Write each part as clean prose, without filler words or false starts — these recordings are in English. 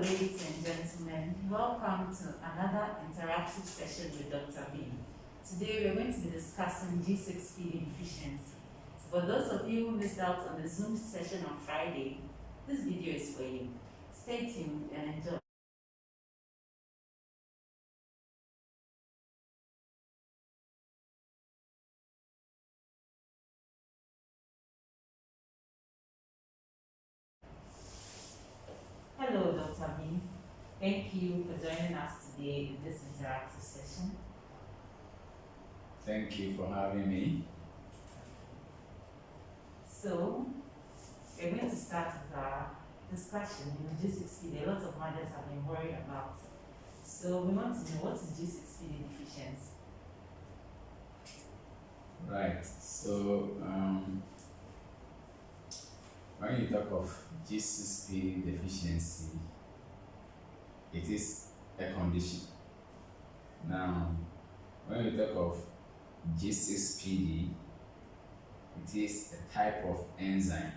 ladies and gentlemen. Welcome to another interactive session with Dr. B. Today, we're going to be discussing G6PD deficiency. For those of you who missed out on the Zoom session on Friday, this video is for you. Stay tuned and enjoy. Hello, Dr. B. Thank you for joining us today in this interactive session. Thank you for having me. So, we're going to start with our discussion. G6PD, a lot of mothers have been worried about. So, we want to know, what is G6PD deficiency? Right. So, when you talk of G6PD deficiency, it is a condition. Now, when you talk of G6PD, it is a type of enzyme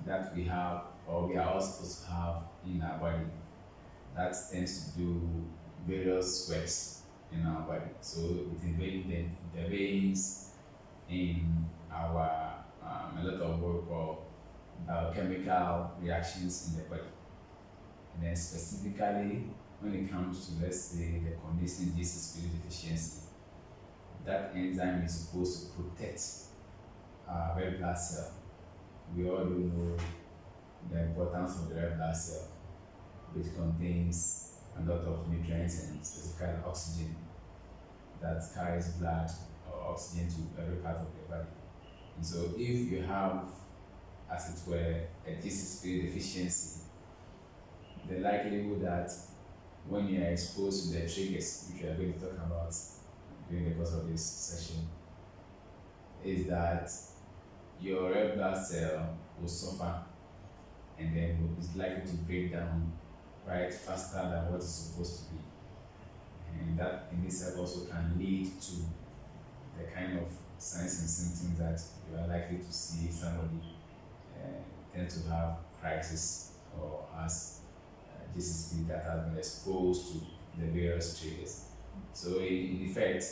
that we have, or we are all supposed to have in our body, that tends to do various works in our body. So it intervenes in our a lot of work or biochemical reactions in the body. And then specifically, when it comes to, let's say, the condition G6PD deficiency, that enzyme is supposed to protect our red blood cell. We all do know the importance of the red blood cell, which contains a lot of nutrients and specifically oxygen that carries blood or oxygen to every part of the body. And so if you have, as it were, a G6PD deficiency, the likelihood that when you are exposed to the triggers, which we are going to talk about during the course of this session, is that your red blood cell will suffer and then is likely to break down quite faster than what it's supposed to be. And that in itself also can lead to the kind of signs and symptoms that you are likely to see somebody tend to have crisis or has G6PD that has been exposed to the various triggers. So in effect,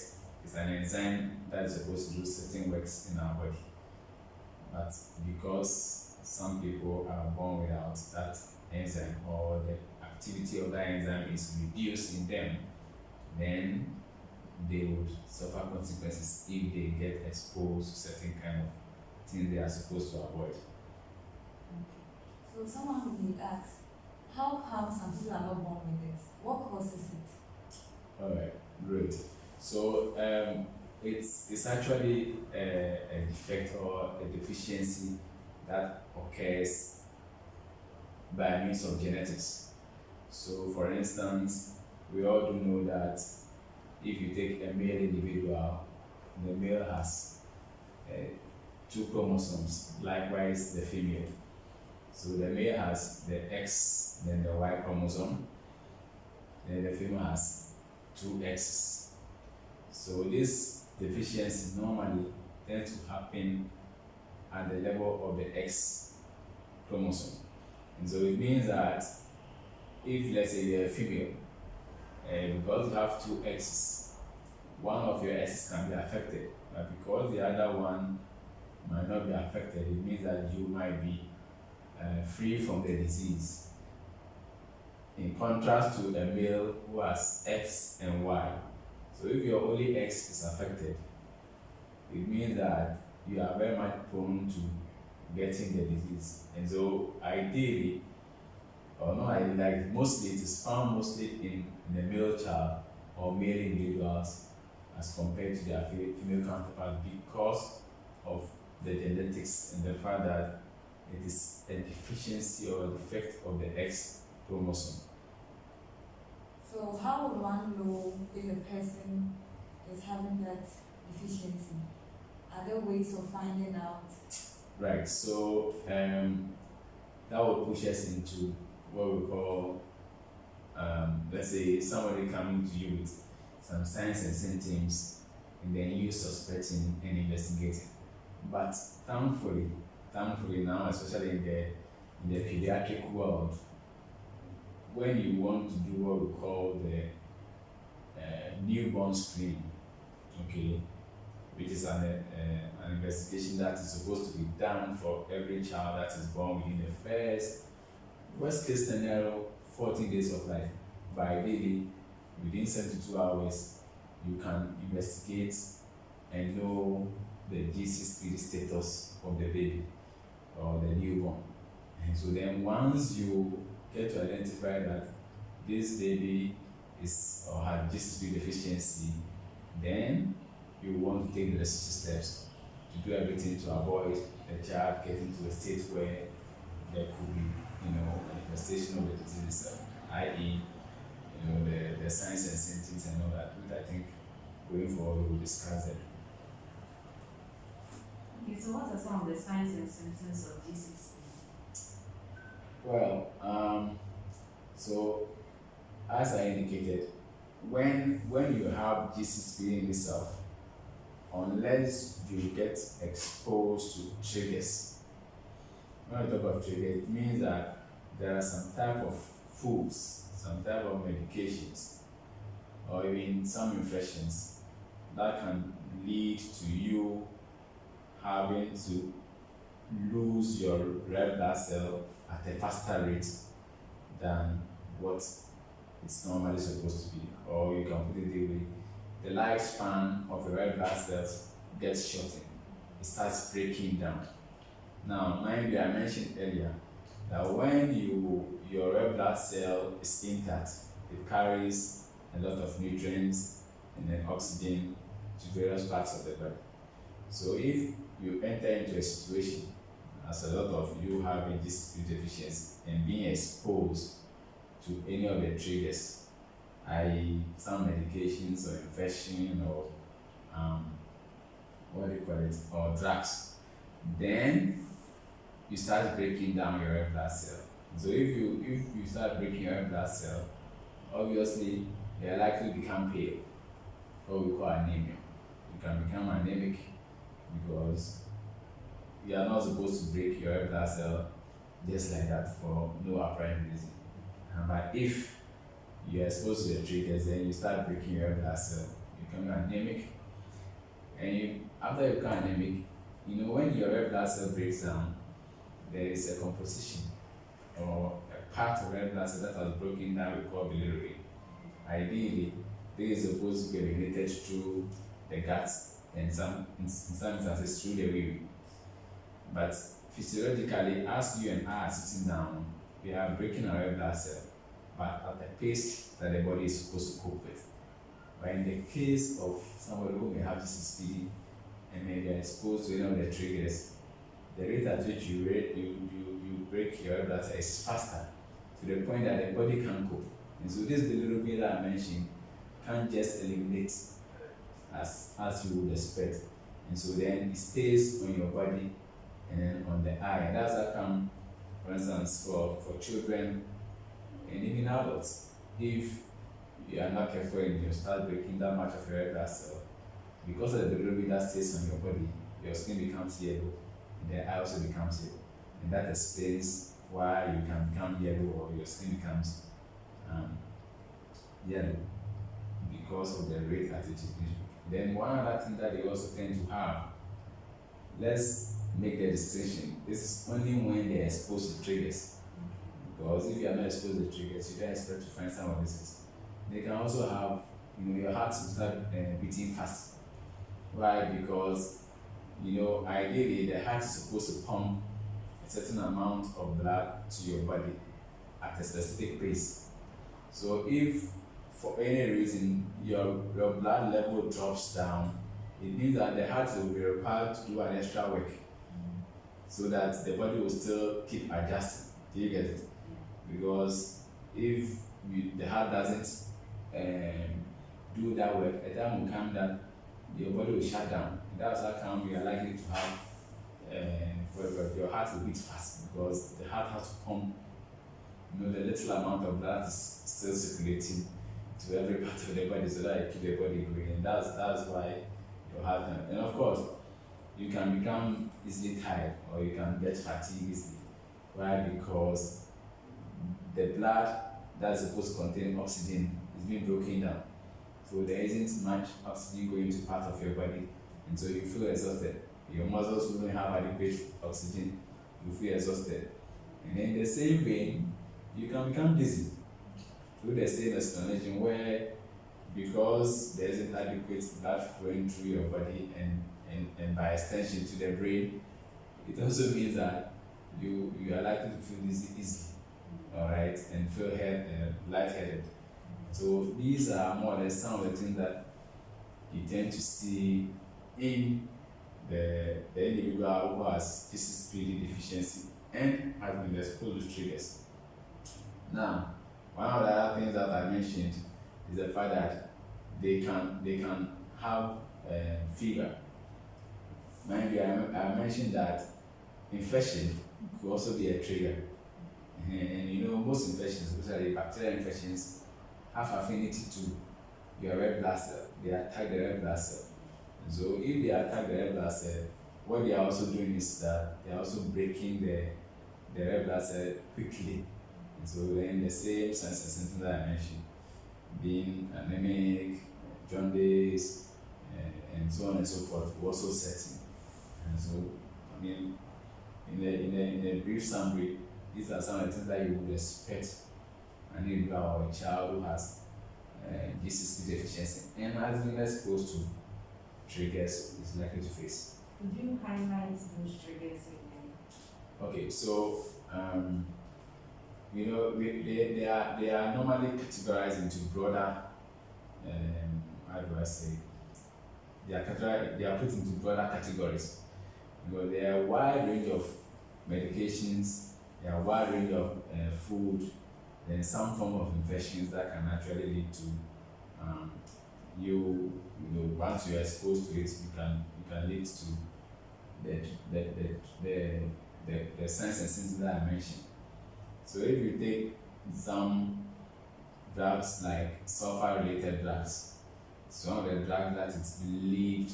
it's an enzyme that is supposed to do certain works in our body. But because some people are born without that enzyme, or the activity of that enzyme is reduced in them, then they would suffer consequences if they get exposed to certain kind of things they are supposed to avoid. So someone may ask, how come some people are not born with it? What causes it? All right, great. So it's actually a defect or a deficiency that occurs by means of genetics. So for instance, we all do know that if you take a male individual, the male has 2 chromosomes, likewise the female. So the male has the X, then the Y chromosome, then the female has 2 X's. So this deficiency normally tends to happen at the level of the X chromosome. And so it means that if, let's say, you're a female, because you have 2 X's, one of your X's can be affected, but because the other one might not be affected, it means that you might be free from the disease. In contrast to a male who has X and Y. So if your only X is affected, it means that you are very much prone to getting the disease. And so ideally, or not ideally, like mostly, it is found mostly in the male child or male individuals as compared to their female counterpart, because of the genetics and the fact that it is a deficiency or a defect of the X chromosome. So how would one know if a person is having that deficiency? Are there ways of finding out? Right, so that would push us into what we call, let's say, somebody coming to you with some signs and symptoms, and then you suspecting and investigating. But thankfully now, especially in the pediatric world, when you want to do what we call the newborn screening, okay, which is an investigation that is supposed to be done for every child that is born within the first, worst case scenario, 14 days of life. By daily, within 72 hours, you can investigate and know the G6PD status of the baby or the newborn. And so then once you get to identify that this baby is or has G6PD deficiency, then you want to take the necessary steps to do everything to avoid the child getting to a state where there could be, manifestation of the disease itself, i.e., the signs and symptoms and all that, which I think going forward we will discuss it. Okay, so what are some of the signs and symptoms of G6PD? Well, so as I indicated, when you have G6PD in itself, unless you get exposed to triggers, when I talk about triggers, it means that there are some type of foods, some type of medications, or even some infections that can lead to you having to lose your red blood cell at a faster rate than what it's normally supposed to be. Or you can put it the way, the lifespan of the red blood cells gets shortened. It starts breaking down. Now, mind you, I mentioned earlier that when your red blood cell is intact, it carries a lot of nutrients and then oxygen to various parts of the body. So if you enter into a situation, as a lot of you having this deficiency and being exposed to any of the triggers, i.e. some medications or infection or or drugs, then you start breaking down your red blood cell. So if you start breaking your red blood cell, obviously you're likely to become pale, what we call anemia. You can become anemic because you are not supposed to break your red blood cell just like that for no apparent reason. But if you are exposed to the triggers, then you start breaking your red blood cell, you become anemic. And after you become anemic, when your red blood cell breaks down, there is a composition or a part of red blood cell that has broken down, we call bilirubin. Ideally, this is supposed to be eliminated through the gut and in some instances through the urine. But physiologically, as you and I are sitting down, we are breaking our red blood cell, but at the pace that the body is supposed to cope with. But in the case of somebody who may have G6PD and maybe are exposed to any of the triggers, the rate at which you break your red blood cell is faster, to the point that the body can't cope. And so this bilirubin that I mentioned can't just eliminate as you would expect. And so then it stays on your body and then on the eye. And that's how come, for instance, for children and even adults, if you are not careful and you start breaking that much of your red blood cell, because of the bilirubin that stays on your body, your skin becomes yellow, and the eye also becomes yellow. And that explains why you can become yellow or your skin becomes yellow, because of the rate at which it is. Then one other thing that they also tend to have, let's make the distinction. This is only when they are exposed to triggers. Because if you are not exposed to triggers, you don't expect to find some of these. They can also have, your heart will start beating fast. Why? Because, ideally the heart is supposed to pump a certain amount of blood to your body at a specific pace. So if for any reason your blood level drops down, it means that the heart will be required to do an extra work so that the body will still keep adjusting. Do you get it? Because if the heart doesn't do that work, a time will come that your body will shut down. And that's how come you are likely to have your heart will beat fast, because the heart has to pump the little amount of blood is still circulating to every part of the body so that it keeps the body going. And that's why your heart can. And of course, you can become easily tired or you can get fatigued easily. Why? Because the blood that's supposed to contain oxygen is being broken down. So there isn't much oxygen going to part of your body, and so you feel exhausted. Your muscles wouldn't have adequate oxygen, you feel exhausted. And in the same vein, you can become dizzy through the same explanation where because there isn't adequate blood flowing through your body and by extension to the brain, it also means that you are likely to feel dizzy easily, all right, and feel lightheaded. So these are more or less some of the things that you tend to see in the individual who has G6PD deficiency and has been exposed to triggers. Now, one of the other things that I mentioned is the fact that they can have fever. Mind you, I mentioned that infection could also be a trigger. And you know, most infections, especially bacterial infections, have affinity to your red blood cell. They attack the red blood cell. And so if they attack the red blood cell, what they are also doing is that they are also breaking the red blood cell quickly. And so then the same signs and symptoms that I mentioned, being anemic, jaundice, and so on and so forth, will also set in. And so, I mean, in a brief summary, these are some of the things that you would expect an individual or a child who has G6PD deficiency and has been exposed to triggers is likely to face. Could you highlight those triggers again? Okay, so you know, they are normally categorized into broader, how do I say? They are put into broader categories because there are a wide range of medications, there are a wide range of food, then some form of infections that can actually lead to you know, once you are exposed to it, you can lead to the signs and symptoms that I mentioned. So if you take some drugs like sulfur-related drugs, some of the drugs that it's believed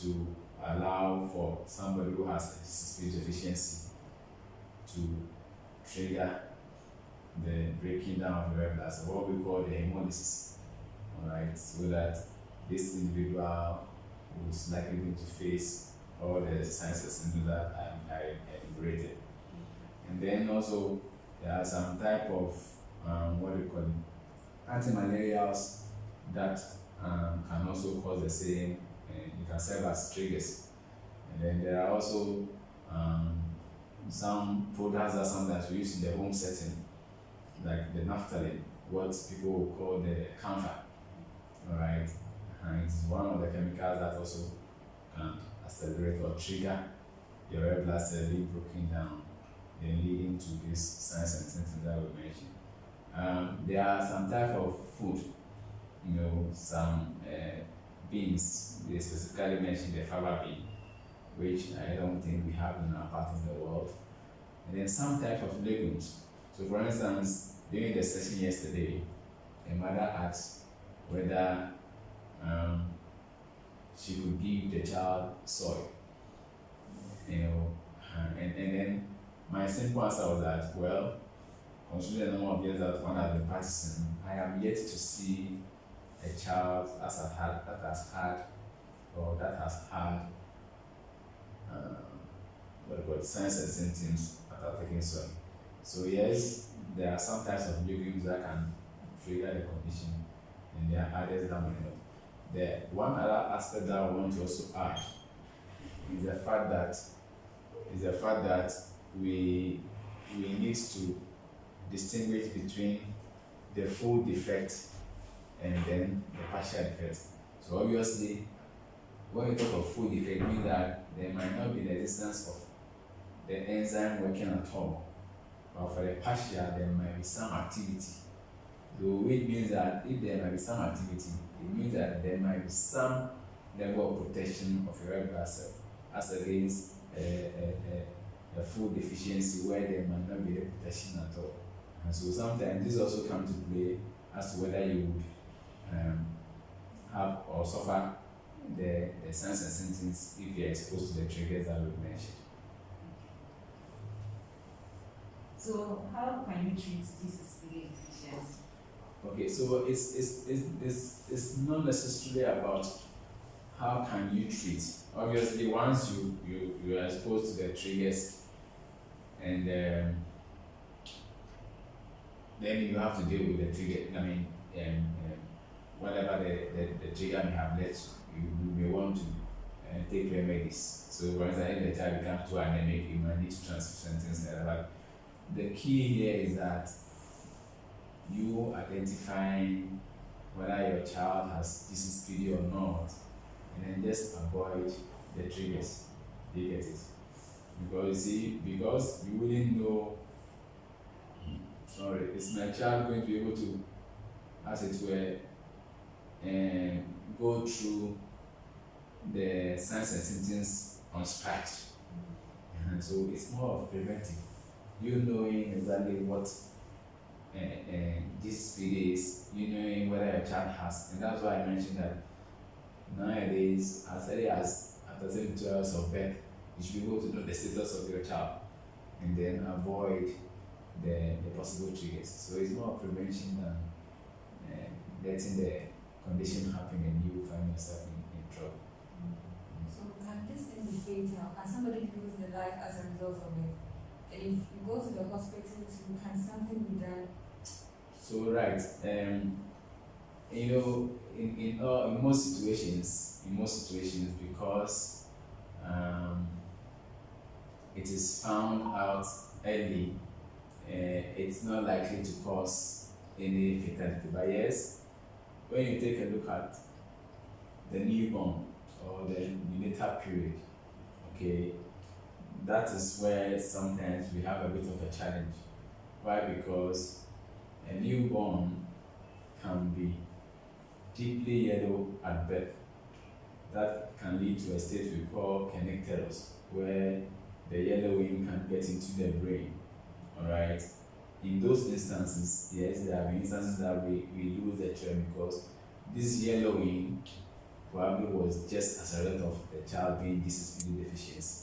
to allow for somebody who has a G6PD deficiency to trigger the breaking down of the red blood cell, what we call the hemolysis. Alright, so that this individual is likely going to face all the signs and symptoms that I enumerated. And then also there are some type of what do you call it, antimalarials that can also cause the same, and you can serve as triggers. And then there are also some products that sometimes we use in the home setting, like the naphthalene, what people will call the camphor. Alright, and it's one of the chemicals that also can accelerate or trigger your red blood cell being broken down, then leading to these signs and symptoms that we mentioned. There are some type of food, you know, some beans. They specifically mentioned the fava bean, which I don't think we have in our part of the world. And then some type of legumes. So, for instance, during the session yesterday, a mother asked whether she could give the child soy, you know, and then my simple answer was that, well, considering the number of years that one has been practicing, I am yet to see a child that has had signs and symptoms after taking soy. So yes, there are some types of legumes that can trigger the condition, and there are others that may not. The one other aspect that I want to also add is the fact that we need to distinguish between the full defect and then the partial defect. So obviously, when you talk of full defect, it means that there might not be the existence of the enzyme working at all. But for the partial, there might be some activity. So which means that if there might be some activity, it means that there might be some level of protection of your red blood cell as against a full deficiency where there might not be the protection at all. And so sometimes this also comes to play as to whether you would have or suffer the signs and symptoms if you are exposed to the triggers that we mentioned. So how can you treat G6PD deficiency? Okay, so it's not necessarily about how can you treat. Obviously, once you are exposed to the triggers, and then you have to deal with the trigger. I mean, whatever the trigger may have led to, you may want to take remedies. So, for instance, if the child becomes too anemic, you might need to transfer and things like that. But the key here is that you identifying whether your child has G6PD or not, and then just avoid the triggers. You get it? Because you see, because you wouldn't know, sorry, is my child going to be able to, as it were, go through the signs and symptoms on scratch? So it's more of preventive. You knowing exactly what G6PD is, you knowing whether your child has, and that's why I mentioned that nowadays, as early as after 72 hours of birth, you should be able to know the status of your child and then avoid the possible triggers. So it's more prevention than letting the condition happen and you find yourself in trouble. So can this thing be fatal? Can somebody lose their life as a result of it? And if you go to the hospital, can something be done? So right, you know, in most situations, because it is found out early, it's not likely to cause any fatality. But yes, when you take a look at the newborn or the neonatal period, okay, that is where sometimes we have a bit of a challenge. Why? Because a newborn can be deeply yellow at birth. That can lead to a state we call kernicterus, where the yellowing can get into the brain. Alright. In those instances, yes, there have been instances that we lose the child because this yellowing probably was just as a result of the child being G6PD deficiency.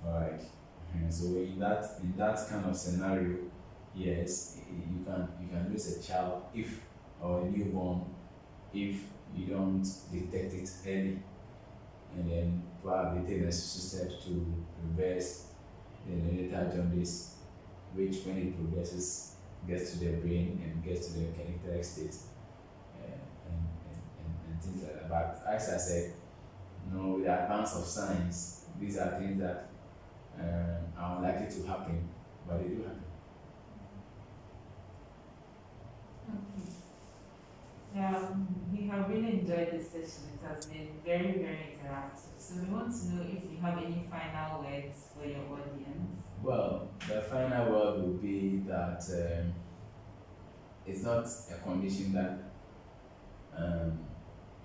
Alright. So in that kind of scenario, yes, you can lose a child or a newborn if you don't detect it early, and then probably take the necessary steps to reverse the neonatal jaundice, which when it progresses gets to the brain and gets to the kernicterus state, and things like that. But as I said, with the advance of science, these are things that are unlikely to happen, but they do happen. Okay. We have really enjoyed this session. It has been very, very interactive. So we want to know if you have any final words for your audience. Well, the final word would be that it's not a condition that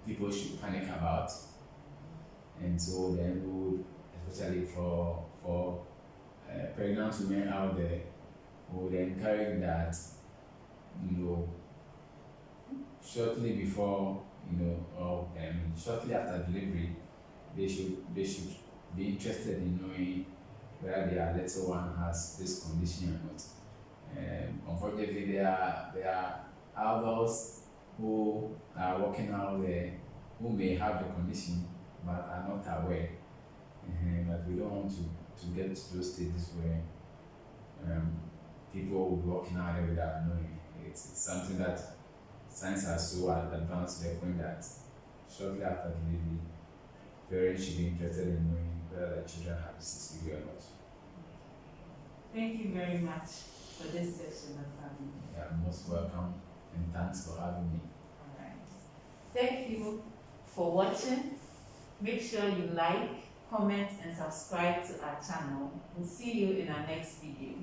people should panic about, and so then we would, especially for pregnant women out there, we would encourage that, shortly before, or shortly after delivery, they should be interested in knowing whether their little one has this condition or not. Unfortunately, there are adults who are working out there who may have the condition but are not aware. But we don't want to get to those stages where people will be working out there without knowing. It's something that science has so advanced to the point that shortly after delivery, parents should be interested in knowing whether their children have G6PD or not. Thank you very much for this session, Dr. Yeah, most welcome, and thanks for having me. Alright. Thank you for watching. Make sure you like, comment, and subscribe to our channel. We'll see you in our next video.